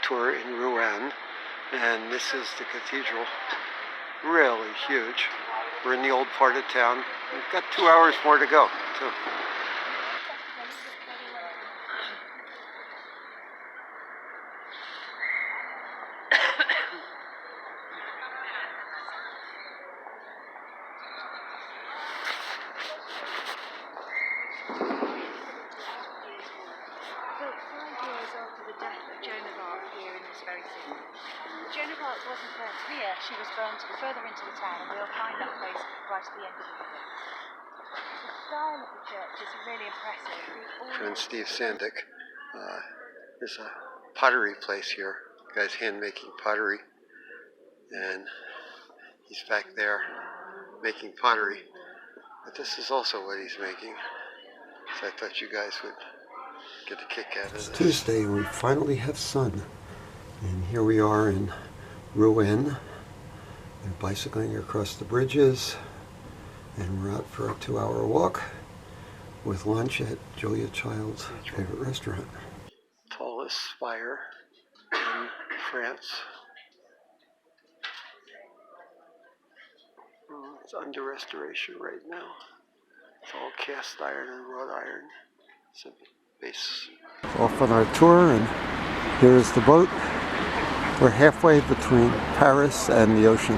tour in Rouen, and this is the cathedral. Really huge. We're in the old part of town. We've got 2 hours more to go, too. Joan of Arc wasn't burnt here, she was burnt further into the town, and we'll find that place right at the end of the video. The style of the church is really impressive. And Steve Sandick. There's a pottery place here. The guy's hand making pottery. And he's back there making pottery. But this is also what he's making. So I thought you guys would get a kick out of this. It's Tuesday and we finally have sun. And here we are in Rouen. They're bicycling across the bridges. And we're out for a 2-hour walk with lunch at Julia Child's favorite restaurant. Tallest spire in France. It's under restoration right now. It's all cast iron and wrought iron. It's a base. Off on our tour, and here is the boat. We're halfway between Paris and the ocean.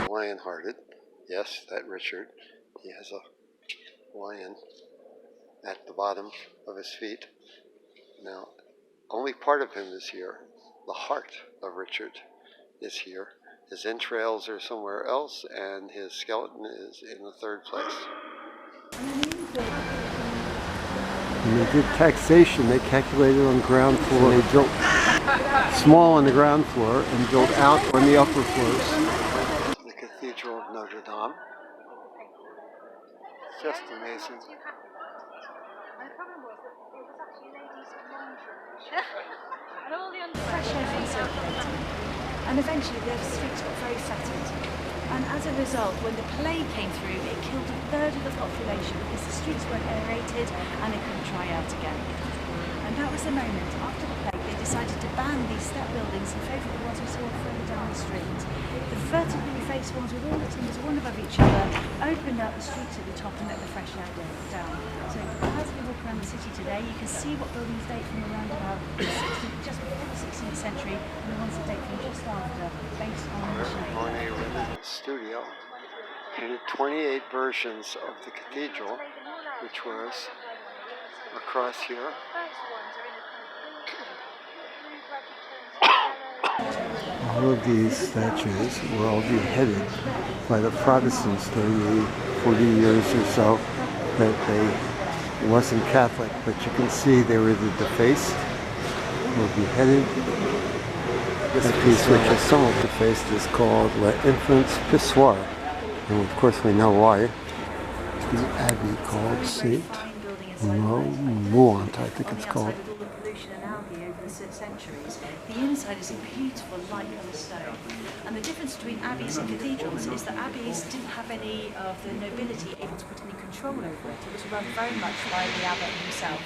Lion-hearted. Yes, that Richard. He has a lion at the bottom of his feet. Now, only part of him is here. The heart of Richard is here. His entrails are somewhere else, and his skeleton is in the third place. When they did taxation, they calculated on ground floor. They built small on the ground floor and built out on the upper floors. The Cathedral of Notre Dame. Just amazing. And all the fresh air being circulated. And eventually the streets got very fettered. And as a result, when the plague came through, it killed 1/3 of the population because the streets weren't aerated and they couldn't dry out again. And that was the moment after the plague they decided to ban these step buildings in favour of the ones we saw further down the street. The vertically faced ones with all the timbers one above each other opened up the streets at the top and let the fresh air down. So as we walk around the city today, you can see what buildings date from around about just before the 16th century and the ones that date from just after, based on the Studio painted 28 versions of the cathedral, which was across here. All of these statues were all beheaded by the Protestants during the 40 years or so that they wasn't Catholic, but you can see they were either defaced or beheaded. This piece, which is somewhat defaced, is called L'Enfant's Pissoir, and of course we know why. The abbey called Saint Mouant, I think it's called. Centuries. The inside is a beautiful light colour stone, and the difference between abbeys and cathedrals is that abbeys didn't have any of the nobility able to put any control over it. It was run very much by the abbot himself.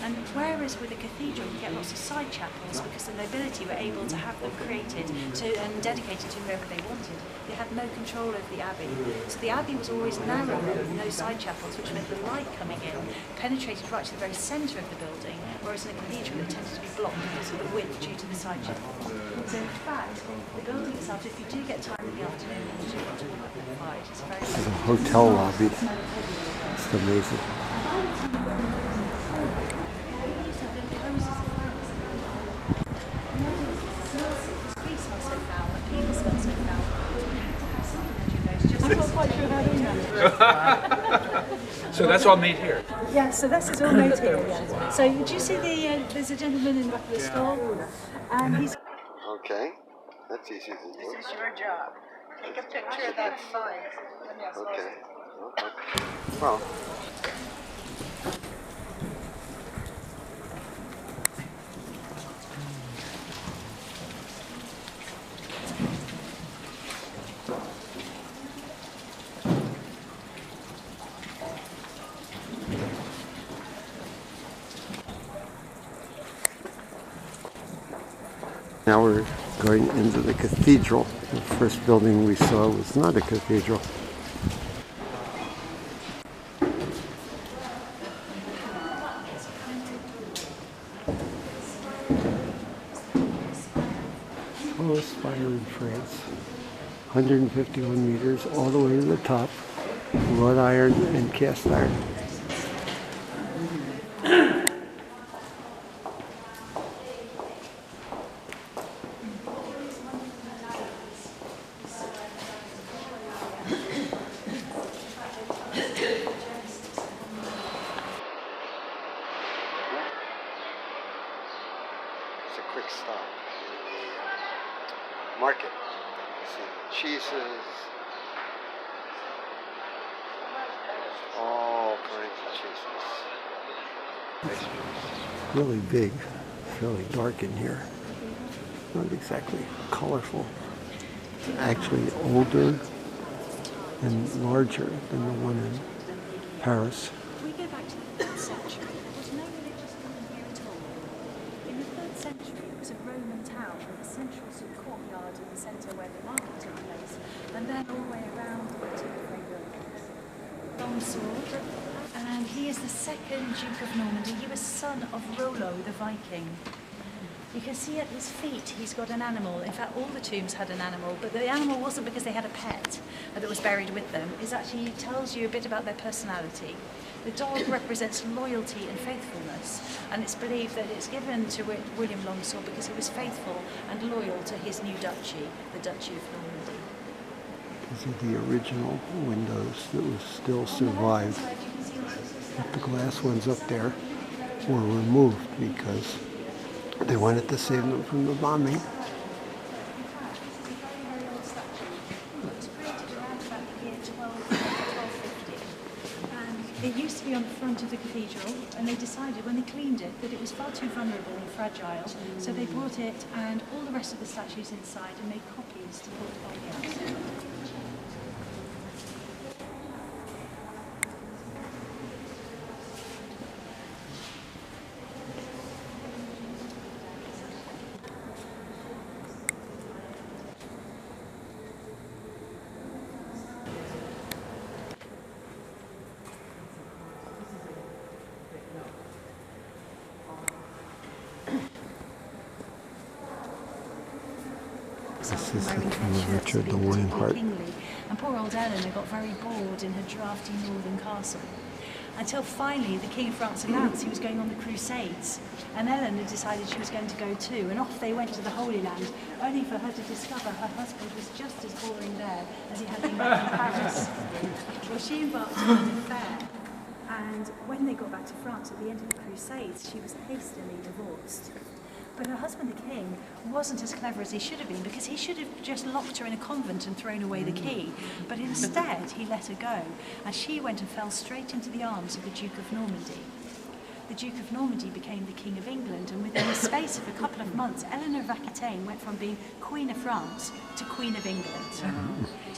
And whereas with a cathedral you get lots of side chapels because the nobility were able to have them created and dedicated to whoever they wanted, they had no control over the abbey. So the abbey was always narrow with no side chapels, which meant the light coming in penetrated right to the very centre of the building, whereas in a cathedral it tended to be blocked because of the width due to the side chapels. So in fact, the building itself, if you do get time in the afternoon and you want to walk up the side, it's very... It's a hotel lobby. It's amazing. So that's all made here? Yeah, so this is all made here. Yeah. So do you see there's a gentleman in the back of the store, and he's... Okay, that's easy to do. This is your job. Take a picture of that sign. Okay. Well. Now we're going into the cathedral. The first building we saw was not a cathedral. Tallest spire in France. 151 meters all the way to the top. Wrought iron and cast iron. It's a quick stop in the market. See cheeses, all kinds of cheeses. Pastries. Really big, fairly dark in here. Not exactly colorful. It's actually older and larger than the one in Paris. We go back to the 3rd century. There was no religious woman here at all. In the 3rd century, it was a Roman town with a central sort of courtyard in the centre where the market took place, and then all the way around the two buildings. Long sword, and he is the 2nd Duke of Normandy. He was son of Rollo the Viking. You can see at his feet he's got an animal. In fact, all the tombs had an animal, but the animal wasn't because they had a pet that was buried with them. It actually tells you a bit about their personality. The dog represents loyalty and faithfulness, and it's believed that it's given to William Longsword because he was faithful and loyal to his new duchy, the Duchy of Normandy. These are the original windows that was still survived. But the glass ones up there were removed because they wanted to save them from the bombing. It used to be on the front of the cathedral, and they decided when they cleaned it that it was far too vulnerable and fragile, so they brought it and all the rest of the statues inside and made copies to put on the outside. This is the tomb of Richard the Wineheart. And poor old Eleanor got very bored in her drafty northern castle. Until finally the King of France announced he was going on the Crusades, and Eleanor decided she was going to go too, and off they went to the Holy Land, only for her to discover her husband was just as boring there as he had been back in Paris. Well, she embarked on an affair, and when they got back to France at the end of the Crusades, she was hastily divorced. But her husband, the king, wasn't as clever as he should have been, because he should have just locked her in a convent and thrown away the key. But instead, he let her go, and she went and fell straight into the arms of the Duke of Normandy. The Duke of Normandy became the King of England, and within the space of a couple of months, Eleanor of Aquitaine went from being Queen of France to Queen of England.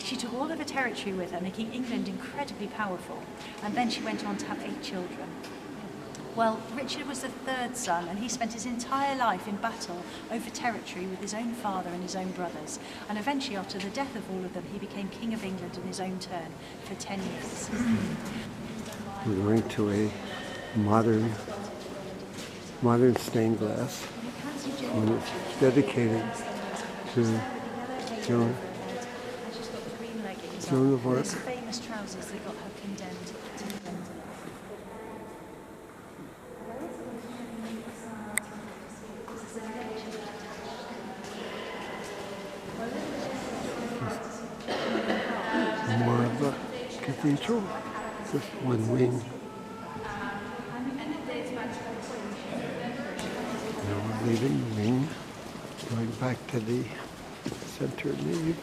She took all of her territory with her, making England incredibly powerful, and then she went on to have 8 children. Well, Richard was the 3rd son, and he spent his entire life in battle over territory with his own father and his own brothers. And eventually, after the death of all of them, he became King of England in his own turn for 10 years. We're going to a modern stained glass, and it's dedicated to Joan of Arc. Those famous trousers that got her condemned to the London. More of the cathedral, just one wing. Now we're leaving the wing, going back to the center nave.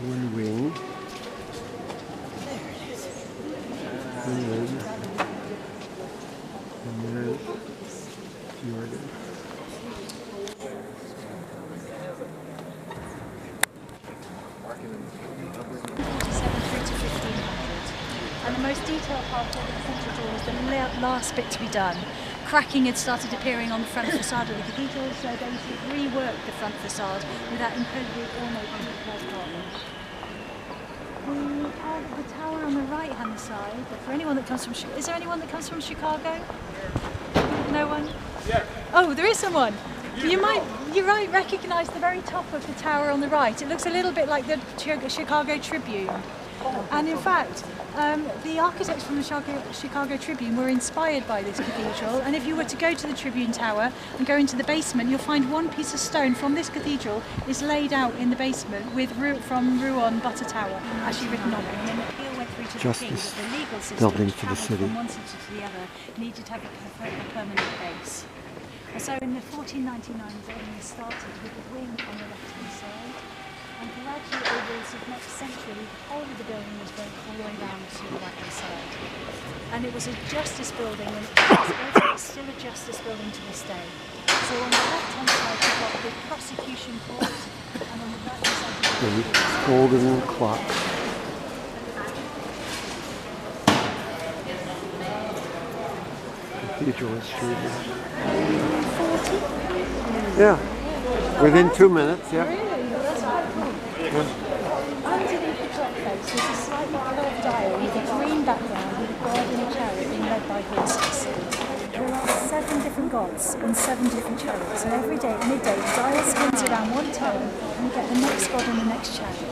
One wing. And there's Jordan. And the most detailed part of the central door is the last bit to be done. cracking had started appearing on the front facade of the cathedral, so they reworked the front facade with that incredibly ornate the tower on the right-hand side. For anyone that comes from, is there anyone that comes from Chicago? No one? Yeah. Oh, there is someone. You might recognise the very top of the tower on the right. It looks a little bit like the Chicago Tribune. And in fact, the architects from the Chicago Tribune were inspired by this cathedral, and if you were to go to the Tribune Tower and go into the basement, you'll find one piece of stone from this cathedral is laid out in the basement with from Rouen Butter Tower actually written on it. And then the appeal went through to Justice the king, the legal system building for the travelled city. from one city to the other needed to have a permanent base. And so in the 1499 building was started with a wing on the left-hand side. And gradually over the next century, the whole of the building was built all the way down to the right-hand side. And it was a justice building, and it's still a justice building to this day. So on the left-hand side, you've got the prosecution court, and on the right-hand side, you've got The golden clock. Cathedral is street. 40. Yeah. Within 2 minutes, yeah. Really? That's quite cool. Underneath the clock face is a slightly curved dial with a green background with a god in a chariot being led by horses. There are 7 different gods and 7 different chariots, and every day at midday the dial spins around one turn and you get the next god and the next chariot.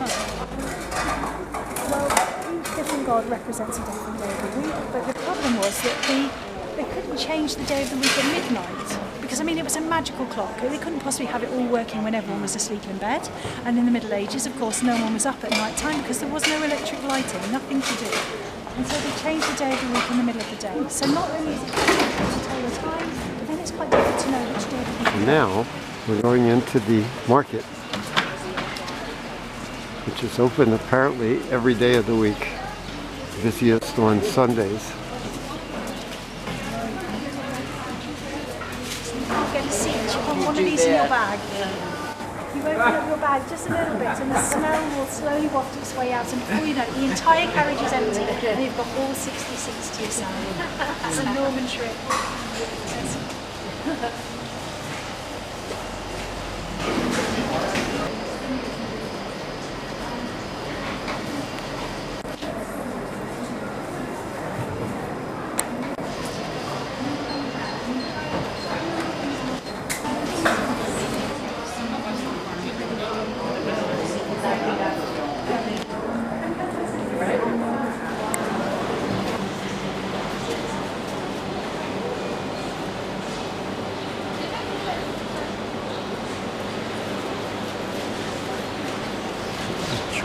Well, each different god represents a different day of the week, but the problem was that they couldn't change the day of the week at midnight. Because, I mean, it was a magical clock. They couldn't possibly have it all working when everyone was asleep in bed. And in the Middle Ages, of course, no one was up at night time because there was no electric lighting, nothing to do. And so they changed the day of the week in the middle of the day. So not only is it difficult to tell the time, but then it's quite difficult to know which day of the week. And now we're going into the market, which is open apparently every day of the week. Busiest on Sundays. Get a seat, you put one of these in your bag. You open up your bag just a little bit and the smell will slowly waft its way out, and before you know it, the entire carriage is empty and you've got all 60 seats to yourself. It's a Norman trip.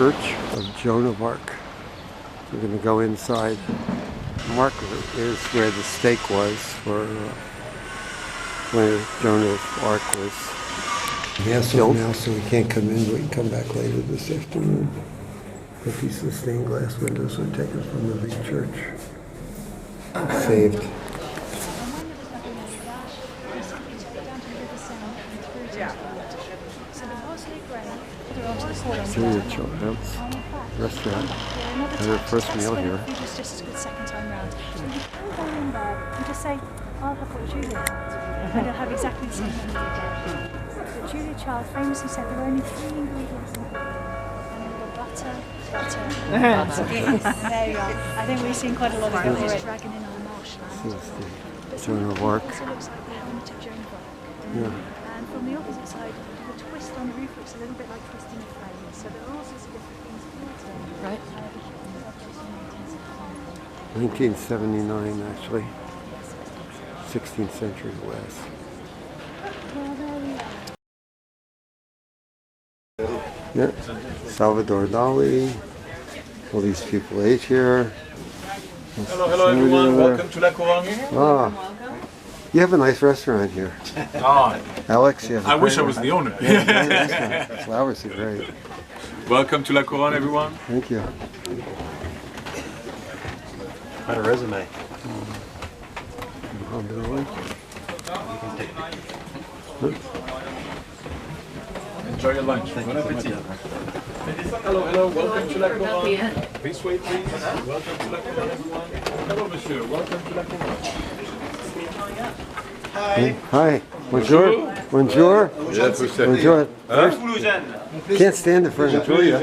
Church of Joan of Arc. We're going to go inside. The marker is where the stake was for when Joan of Arc was killed. Now, so we can't come in. We can come back later this afternoon. A piece of stained glass windows were taken from the big church. Saved. Signature house, restaurant. Had her first meal here. Just a good second time round. So you can go in there and just say, I'll have what Julia had. And they'll have exactly the same thing again. But Julia Child famously said there were only 3 ingredients in cooking. And they were butter. There you are. I think we've seen quite a lot of them already. Dragon in our marshland. This is the Joan of Arc. It also looks like the helmet of Joan of Arc. Yeah. And from the opposite side, the twist on the roof looks a little bit like twisting a flame. So there are all sorts of different things built in. Right. 1979, actually. 16th century West. Well, there we are. Yeah. Salvador Dali. All these people ate here. Hello everyone, welcome to La Couronne. Ah. You have a nice restaurant here. Oh, Alex, you have a I wish I great was the owner. Yeah, great restaurant. Flowers are great. Welcome to La Couronne, everyone. Thank you. Quite a resume. Enjoy your lunch. Bon appetit. Hello, welcome to La Couronne. Please wait, please. Welcome to La Couronne, everyone. Hello, monsieur, welcome to La Couronne. Hi. Bonjour. Bonjour. Bonjour. Can't stand in front of Julia.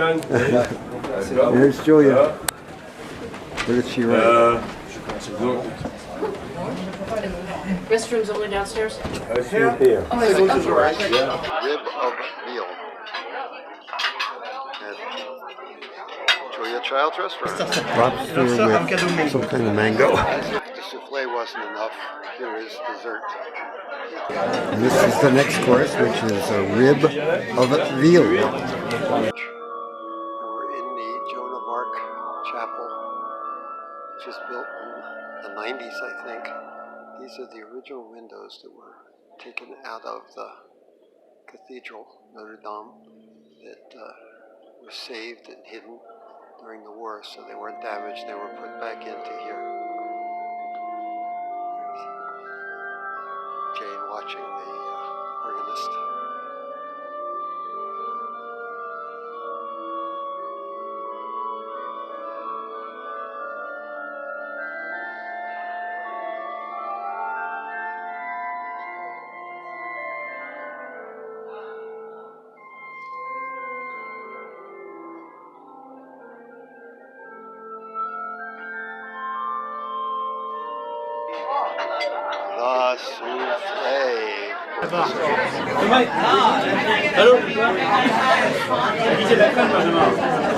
There's Julia. What did she write? Restrooms only downstairs? Here. Oh, I see. Rib of veal. At Julia Child's restaurant. Lobster with some kind of mango. As if the souffle wasn't enough, here is dessert. And this is the next course, which is a rib of veal. We're in the Joan of Arc chapel, which was built in the 90s, I think. These are the original windows that were taken out of the cathedral, Notre Dame, that were saved and hidden during the war, so they weren't damaged. They were put back into here. There's Jane watching the organist. The souffle.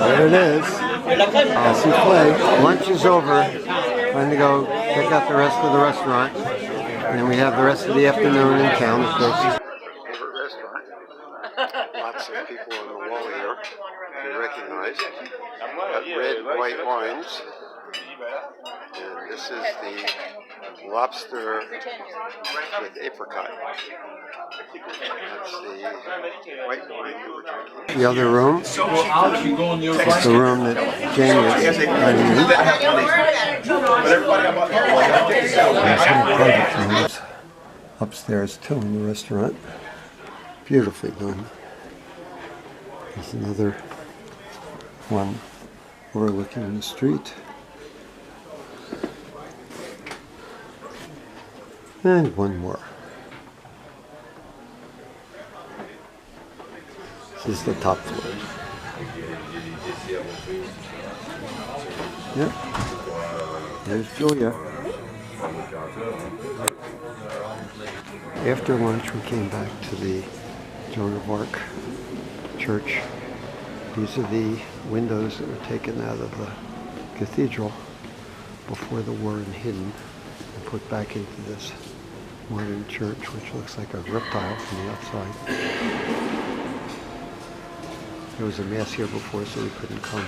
There it is. Souffle. Lunch is over. Time to go check out the rest of the restaurant. And then we have the rest of the afternoon in town, of course. Favorite restaurant. Lots of people on the wall here you recognize. Got red, white wines. And this is the lobster with apricot. That's the white wine that we're drinking. The other room is the room that Jane is running in. There's some private rooms upstairs too in the restaurant. Beautifully done. There's another one overlooking the street. And one more. This is the top floor. Yep. There's Julia. After lunch, we came back to the Joan of Arc church. These are the windows that were taken out of the cathedral before the war and hidden and put back into this modern church, which looks like a reptile from the outside. There was a mass here before, so we couldn't come.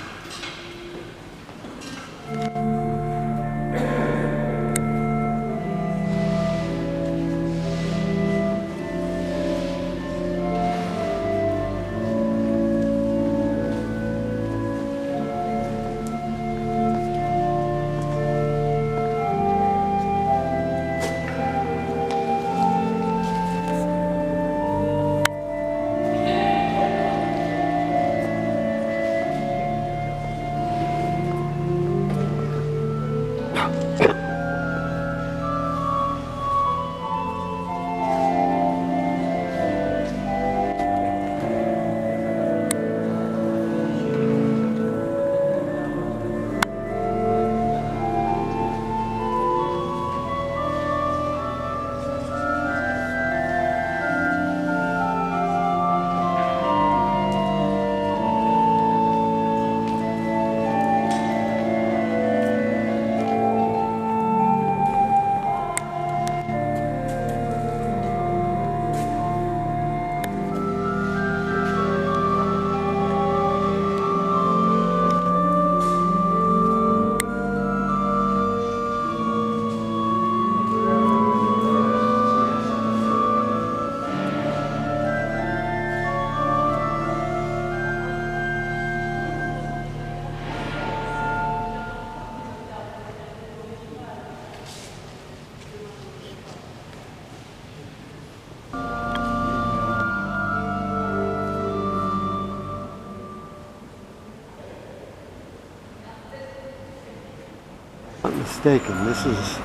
Not mistaken, this is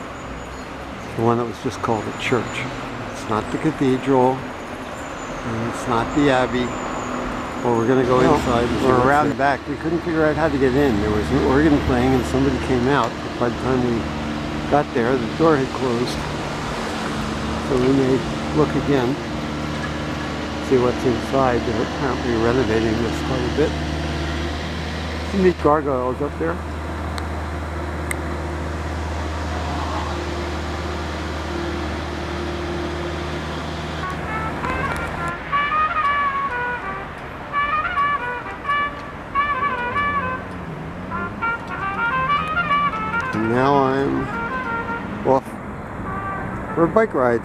the one that was just called a church. It's not the cathedral, and it's not the abbey. Well, we're going to go inside. We're around back. We couldn't figure out how to get in. There was an organ playing and somebody came out. But by the time we got there, the door had closed. So we may look again, see what's inside. They're apparently renovating this quite a bit. Some neat gargoyles up there. And now I'm off for a bike ride.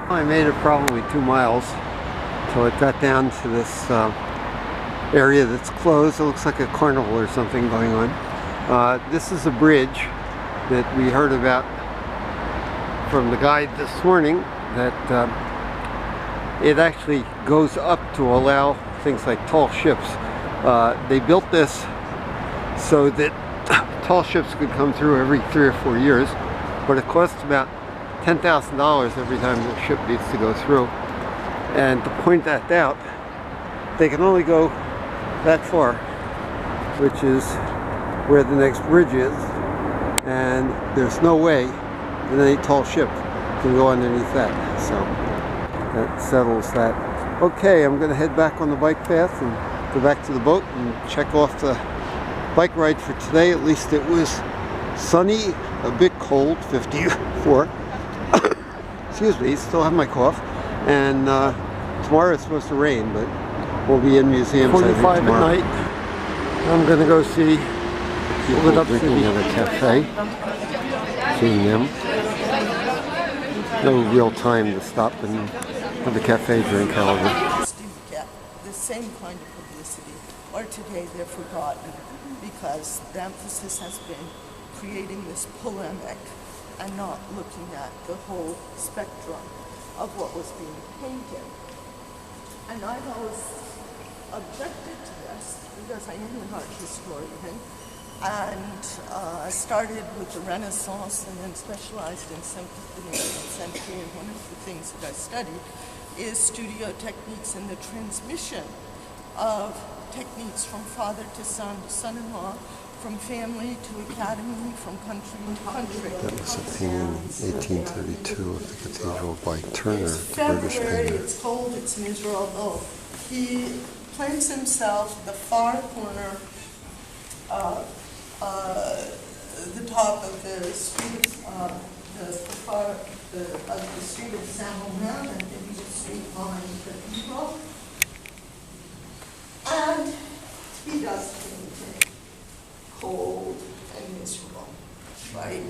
I made it probably 2 miles until it got down to this area that's closed. It looks like a carnival or something going on. This is a bridge that we heard about from the guide this morning, that it actually goes up to allow things like tall ships. They built this so that tall ships could come through every 3 or 4 years, but it costs about $10,000 every time the ship needs to go through. And to point that out, they can only go that far, which is where the next bridge is, and there's no way that any tall ship can go underneath that. So that settles that. Okay, I'm going to head back on the bike path and go back to the boat and check off the bike ride for today. At least it was sunny, a bit cold, 54. Excuse me, still have my cough. And tomorrow it's supposed to rain, but we'll be in museums 45 at night. I'm going to go see people drinking at a cafe, seeing them. No real time to stop and have a cafe drink, however. Didn't get the same kind of publicity, or today they're forgotten, because the emphasis has been creating this polemic and not looking at the whole spectrum of what was being painted. And I've always objected to this because I am an art historian, and I started with the Renaissance and then specialized in the 19th century, and one of the things that I studied is studio techniques and the transmission of techniques from father to son-in-law, from family to academy, from country to country. That was a painting in 1832 of the Cathedral by Turner, It's the British February, painter. it's cold, it's miserable. He plants himself at the far corner of the top of the street, of the street of Saint-Romain, and the street behind the cathedral. And he does painting, cold and miserable, right?